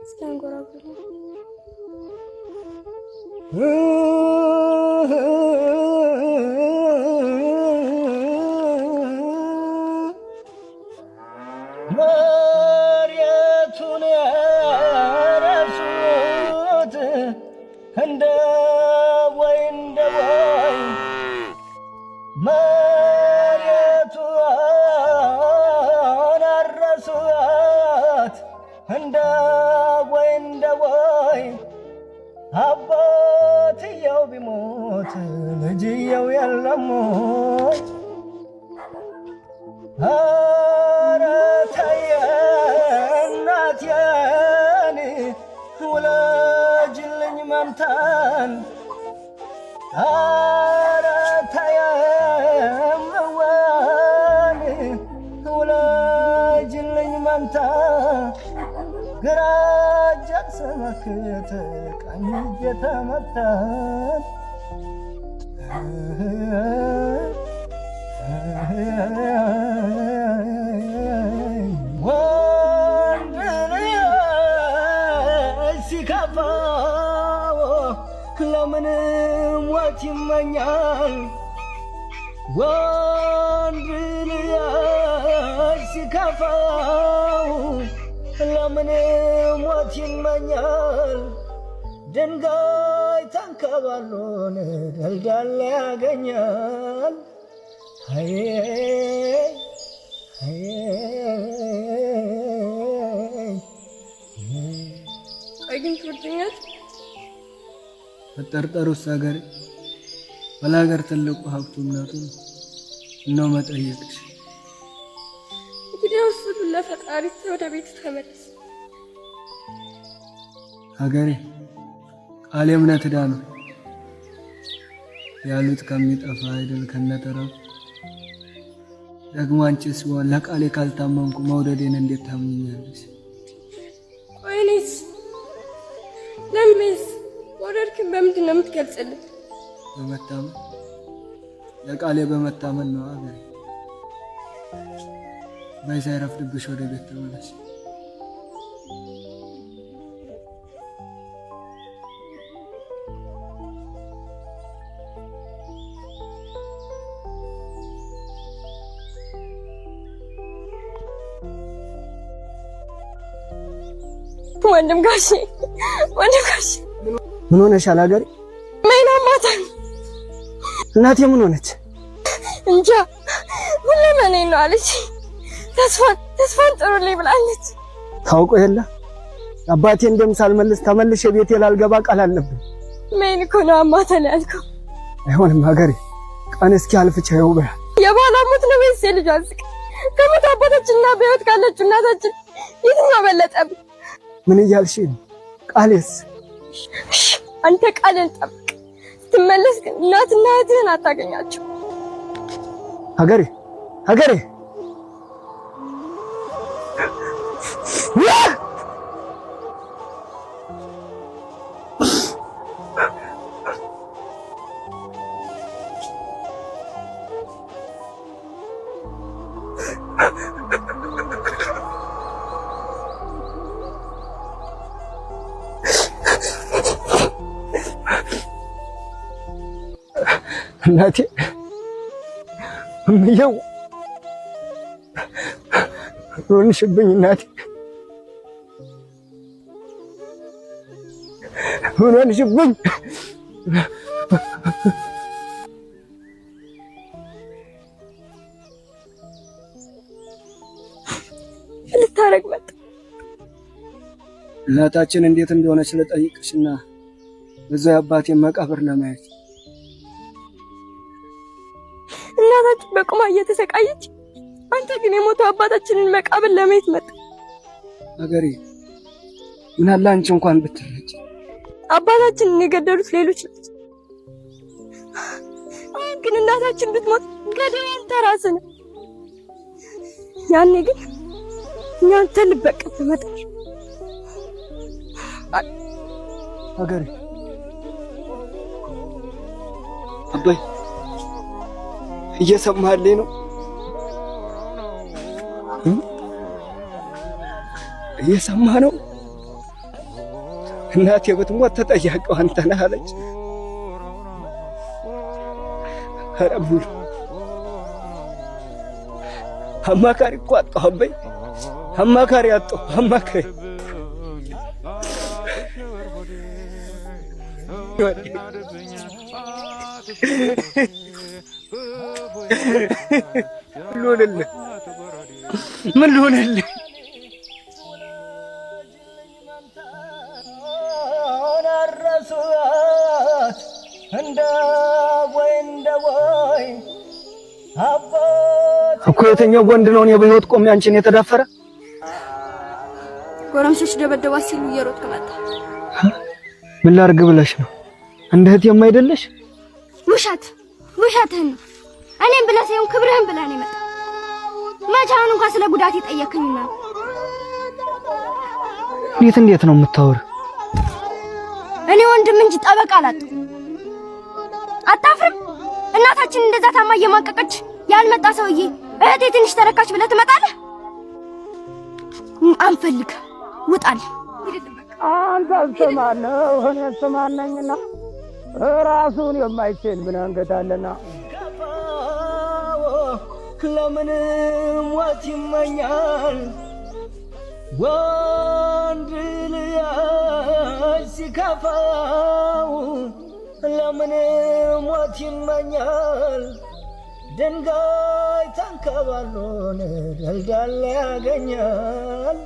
ስታንጎራጉሩ መሬቱን ያረሱት እንደ ቦይ መሬቱን አረሱት እንደ ቦይ አባትየው ቢሞት ልጅየው የለም ወይ? ኧረ ተይ እናቴን ውለጅልኝ መንታን ኧረ ተይ እመዋን ውለጅልኝ መንታ ግራ እጄን ስመክት ቀኝ እጄ ተመታን ወንድ ልጅ ሲከፋው ለምን ሞት ይመኛል? ወንድ ልጅ ሲከፋው ለምን ሞት ይመኛል? ድንጋይ ተንከባሎን ደልዳላ ያገኛል። ግን ትወደኛል? መጠርጠሩስ ሀገር ባላገር ትልቁ ሀብቱ እናቱ ነው መጠየቅሽ። እንግዲህ ሁሉ ለፈጣሪ ወደ ቤት ተመለስ። ሀገሬ ቃል እምነት ዕዳ ነው ያሉት ከሚጠፋ አይደል ከነጠራው። ደግሞ አንቺስ ለቃሌ ካልታመንኩ መውደዴን እንዴት ታምኛለሽ? ወይኔስ ለምንስ ወደድክን በምንድን ነው የምትገልጽልኝ? በመታመን ለቃሌ በመታመን ነው ሀገሬ። ሳይረፍድብሽ ወደ ቤት ተመለሽ። ወንድም ጋሼ ምን ሆነሻል ሀገሬ? ምን አማታኝ እናቴ ምን ሆነች? እንጃ ሁሌም እኔ ነው አለች። ተስፋን ጥሩልኝ ብላለች። ታውቆ የለ አባቴ እንደምሳልመልስ ተመልሼ ቤቴ ላልገባ ቃል አለብኝ። ምን እኮ ነው አማታኝ ያልከው? አይሆንም ሀገሬ ቀን እስኪ አልፍቻው በያ የባላ ሞት ነው ወይስ የልጅ አዝቅ? ከሞት አባታችንና በህይወት ካለች እናታችን የትኛው በለጠብ? ምን እያልሽ ነው? ቃሌስ? አንተ ቃልን ጠብቅ። ስትመለስ ግን እናትና እህትህን አታገኛቸው። ሀገሬ እናቴ እምየው ሆንሽብኝ እናቴ ሆንሽብኝ። ልታረግ መጣ። እናታችን እንዴት እንደሆነች ልጠይቅሽና በዛ አባቴን መቃብር ለማየት። እናታችን በቁማ እየተሰቃየች አንተ ግን የሞተው አባታችንን መቃብር ለማየት መጣ። ሀገሬ ምን አለ አንቺ እንኳን ብትረጂ። አባታችንን የገደሉት ሌሎች ናቸው። ግን እናታችን ብትሞት ገዳይ አንተ ራስህ ነህ። ያኔ ግን እኛ አንተን ልበቀል ትመጣለህ። ሀገሬ አባይ እየሰማህልኝ ነው? እየሰማህ ነው? እናቴ ብትሞት ተጠያቂው አንተ ነህ አለች። ኧረ ሙሉ አማካሪ እኮ አጣሁ አበይ፣ አማካሪ አጣሁ። አማካሪ ምን ልሆንልህ? እኮ የተኛው ወንድ ነው እኔ በህይወት ቆሜ አንቺን የተዳፈረ? ጎረምሶች ደበደባት ሲሉ እየሮጥክ መጣ። ምን ላድርግ ብለሽ ነው? እንደ እህቴም አይደለሽ? ውሸትህን ነው። እኔም ብለህ ሳይሆን ክብርህን ብለህ ነው የመጣው። መቻውን እንኳን ስለ ጉዳት ይጠየቅኝ ነው። እንዴት ነው የምታወሪው? እኔ ወንድም እንጂ ጠበቃ አላጣሁ። አታፍርም? እናታችን እንደዛ ታማ እየማቀቀች ያልመጣ ሰውዬ እህቴ ትንሽ ተረካች ብለህ ትመጣለህ? አንፈልግ፣ ውጣል። አንተ አልሰማነው እኔ አልሰማነኝና ራሱን የማይችል ምን አንገታለና ለምን ሞት ይመኛል ወንድ ልጅ ሲከፋው? ለምን ሞት ይመኛል ድንጋይ ተንከባሎን ደልዳላ ያገኛል?